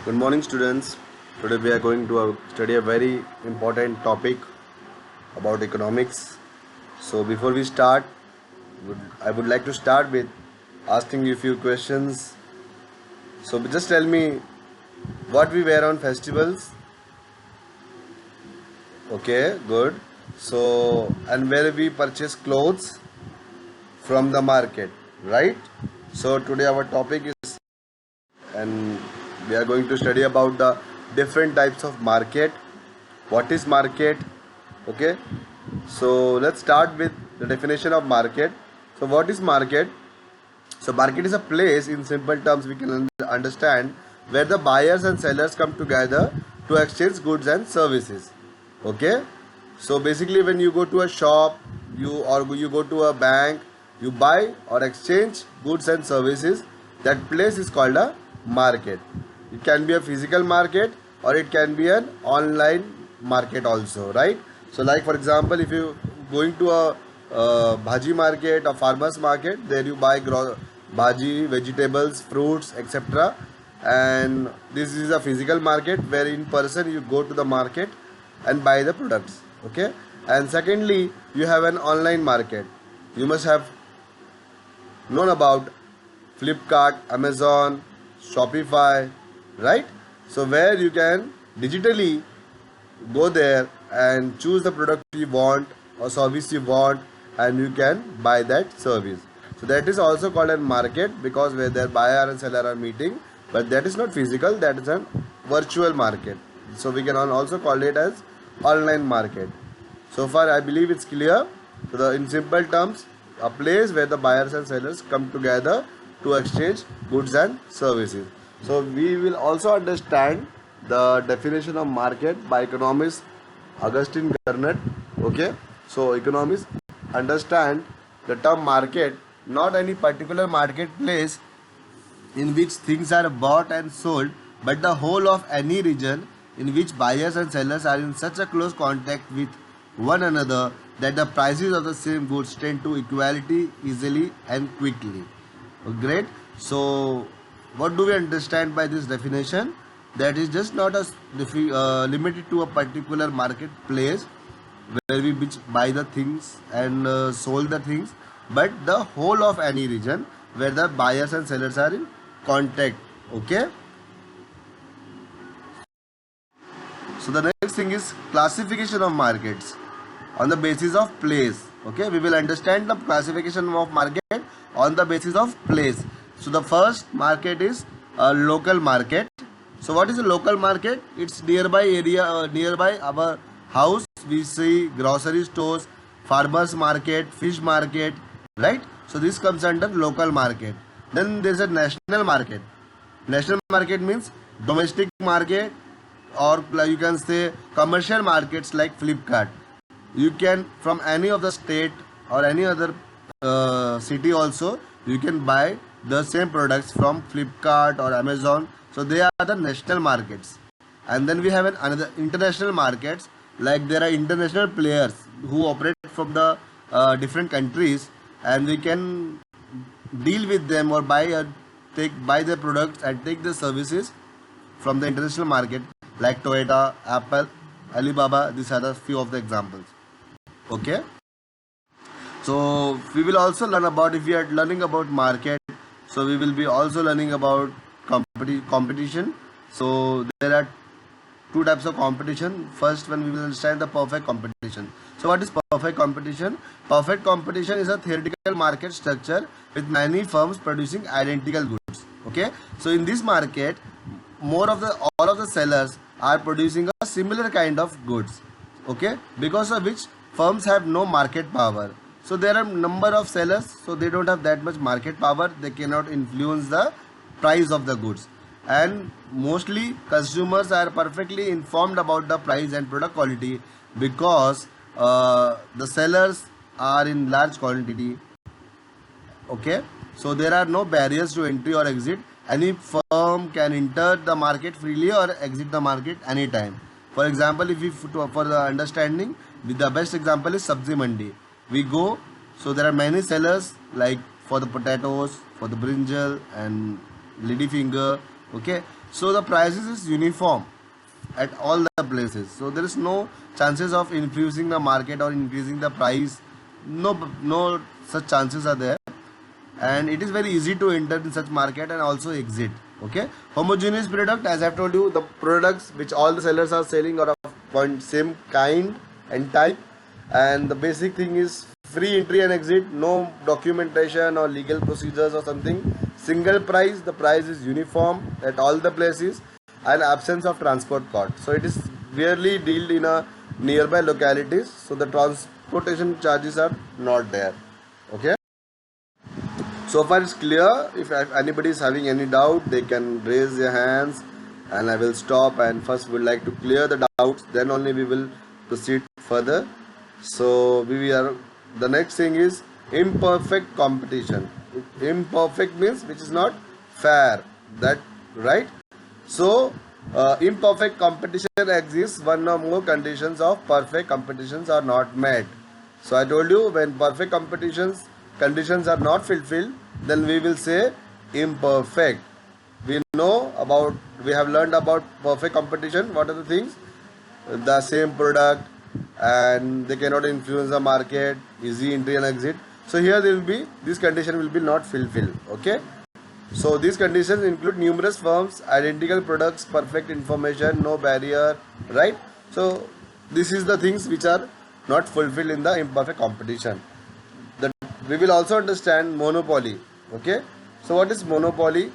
Good morning, students. Today we are going to study a very important topic about economics. So before we start, I would like to start with asking you a few questions. So just tell me what we wear on festivals. Okay, good. So and where we purchase clothes from the market, right? So today our topic is, and we are going to study about the different types of market. What is market? Okay, so let's start with the definition of market. So what is market? So market is a place, in simple terms we can understand, where the buyers and sellers come together to exchange goods and services. Okay, so basically when you go to a shop, you go to a bank, you buy or exchange goods and services. That place is called a market. It can be a physical market or it can be an online market also, right? So like for example, if you going to a bhaji market or farmers market, there you buy bhaji, vegetables, fruits, etc. And this is a physical market where in person you go to the market and buy the products. Okay, and secondly, you have an online market. You must have known about Flipkart, Amazon, Shopify, right? So where you can digitally go there and choose the product you want or service you want, and you can buy that service. So that is also called a market, because where their buyer and seller are meeting, but that is not physical, that is a virtual market. So we can also call it as online market. So far I believe it's clear. So in simple terms, a place where the buyers and sellers come together to exchange goods and services. So we will also understand the definition of market by economist Augustine Garnett. Okay, so economists understand the term market not any particular marketplace in which things are bought and sold, but the whole of any region in which buyers and sellers are in such a close contact with one another that the prices of the same goods tend to equality easily and quickly. Great. So, what do we understand by this definition? That is just not limited to a particular marketplace where we buy the things and sold the things, but the whole of any region where the buyers and sellers are in contact. Okay. So the next thing is classification of markets on the basis of place. Okay, we will understand the classification of market on the basis of place. So the first market is a local market. So what is a local market? It's nearby area, nearby our house. We see grocery stores, farmers market, fish market, right? So this comes under local market. Then there is a national market. National market means domestic market, or you can say commercial markets like Flipkart. You can from any of the state or any other city also, you can buy the same products from Flipkart or Amazon. So they are the national markets. And then we have another international markets, like there are international players who operate from the different countries, and we can deal with them or buy the products and take the services from the international market, like Toyota, Apple, Alibaba. These are the few of the examples. Okay, so we will also learn about, if we are learning about market, so we will be also learning about competition. So there are two types of competition. First one, we will understand the perfect competition. So what is perfect competition? Perfect competition is a theoretical market structure with many firms producing identical goods. Okay, so in this market, all of the sellers are producing a similar kind of goods. Okay, because of which firms have no market power. So there are number of sellers, so they don't have that much market power. They cannot influence the price of the goods, and mostly consumers are perfectly informed about the price and product quality, because the sellers are in large quantity. Okay, so there are no barriers to entry or exit. Any firm can enter the market freely or exit the market anytime. For example, if we for the understanding, the best example is sabzi mandi. We go, so there are many sellers, like for the potatoes, for the brinjal and lady finger, Okay, so the prices is uniform at all the places, so there is no chances of infusing the market or increasing the price. No such chances are there, and it is very easy to enter in such market and also exit. Okay, homogeneous product, as I've told you, the products which all the sellers are selling are of one same kind and type, and the basic thing is free entry and exit, no documentation or legal procedures or something. Single price, the price is uniform at all the places, and absence of transport cost, so it is rarely dealt in a nearby localities, so the transportation charges are not there. Okay, so far it's clear. If anybody is having any doubt, they can raise their hands and I will stop, and first we would like to clear the doubts, then only we will proceed further. So we are, the next thing is imperfect competition. Imperfect means which is not fair, that right? So imperfect competition exists one or more conditions of perfect competitions are not met. So I told you, when perfect competitions conditions are not fulfilled, then we will say imperfect. We know about, we have learned about perfect competition. What are the things? The same product, and they cannot influence the market, easy entry and exit. So here there will be, this condition will be not fulfilled. Okay, so these conditions include numerous firms, identical products, perfect information, no barrier, right? So this is the things which are not fulfilled in the imperfect competition. That we will also understand monopoly. Okay, so what is monopoly?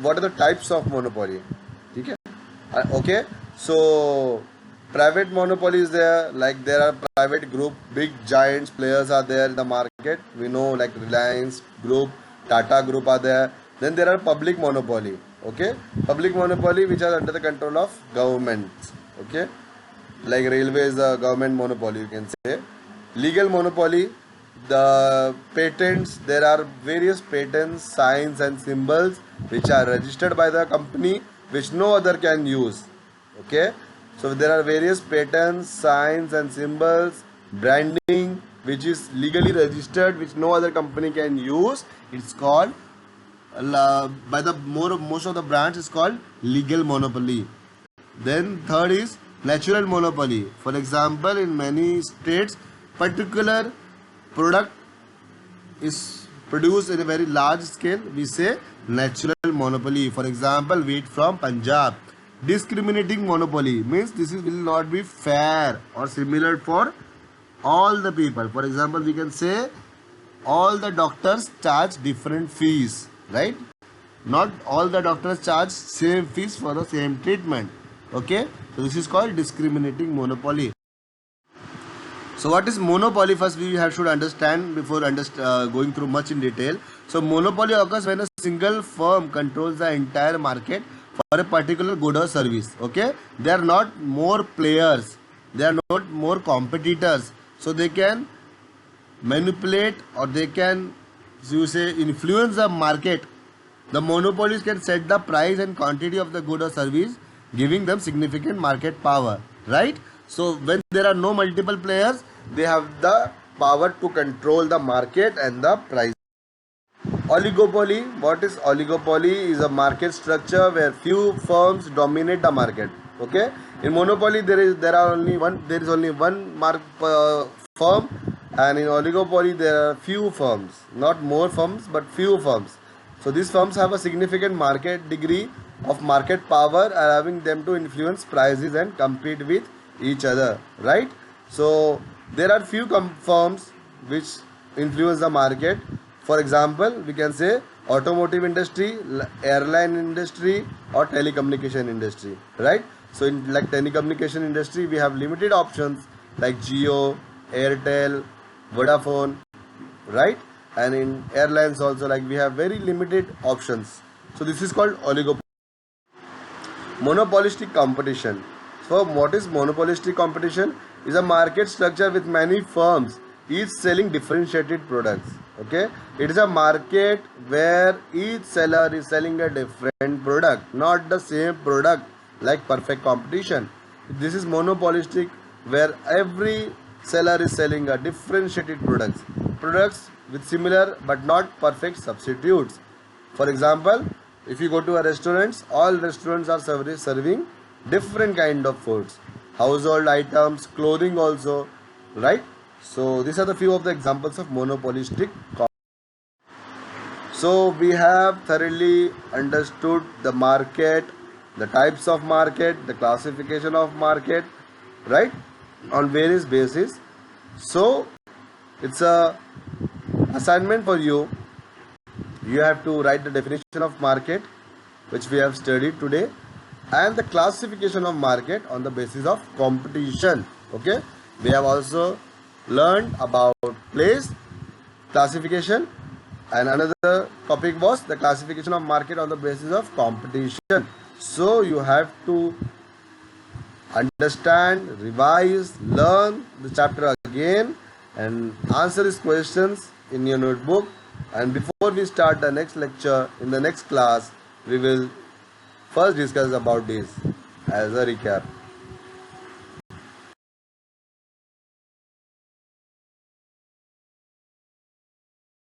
What are the types of monopoly? Okay, okay, so private monopoly is there, like there are private group, big giants players are there in the market, we know, like Reliance Group, Tata Group are there. Then there are public monopoly. Okay, public monopoly which are under the control of governments. Okay, like railway is a government monopoly, you can say. Legal monopoly, the patents, there are various patents, signs and symbols which are registered by the company, which no other can use. Okay, so there are various patents, signs and symbols, branding which is legally registered, which no other company can use. It's called by the most of the brands is called legal monopoly. Then third is natural monopoly. For example, in many states, particular product is produced in a very large scale. We say natural monopoly. For example, wheat from Punjab. Discriminating monopoly means will not be fair or similar for all the people. For example, we can say all the doctors charge different fees, right? Not all the doctors charge same fees for the same treatment. Okay, so this is called discriminating monopoly. So what is monopoly? First we should understand before going through much in detail. So monopoly occurs when a single firm controls the entire market for a particular good or service. Okay, there are not more players, there are not more competitors, so they can manipulate, or they can, you say, influence the market. The monopolies can set the price and quantity of the good or service, giving them significant market power, right? So when there are no multiple players, they have the power to control the market and the price. Oligopoly, what is oligopoly? Is a market structure where few firms dominate the market. Okay, in monopoly there is only one firm, and in oligopoly there are few firms, not more firms but few firms. So these firms have a significant market degree of market power, allowing them to influence prices and compete with each other, right? So there are few firms which influence the market. For example, we can say automotive industry, airline industry, or telecommunication industry, right? So in like telecommunication industry, we have limited options like Jio, Airtel, Vodafone, right? And in airlines also, like we have very limited options. So this is called oligopoly. Monopolistic competition. So what is monopolistic competition? Is a market structure with many firms, each selling differentiated products. Okay, it is a market where each seller is selling a different product, not the same product, like perfect competition. This is monopolistic, where every seller is selling a differentiated products with similar but not perfect substitutes. For example, if you go to a restaurants, all restaurants are serving different kind of foods, household items, clothing also, right? So these are the few of the examples of monopolistic. So we have thoroughly understood the market, the types of market, the classification of market, right? On various basis. So it's a assignment for you. You have to write the definition of market, which we have studied today, and the classification of market on the basis of competition. Okay, we have also learned about place classification, and another topic was the classification of market on the basis of competition. So you have to understand, revise, learn the chapter again, and answer these questions in your notebook. And before we start the next lecture in the next class, we will first discuss about this as a recap.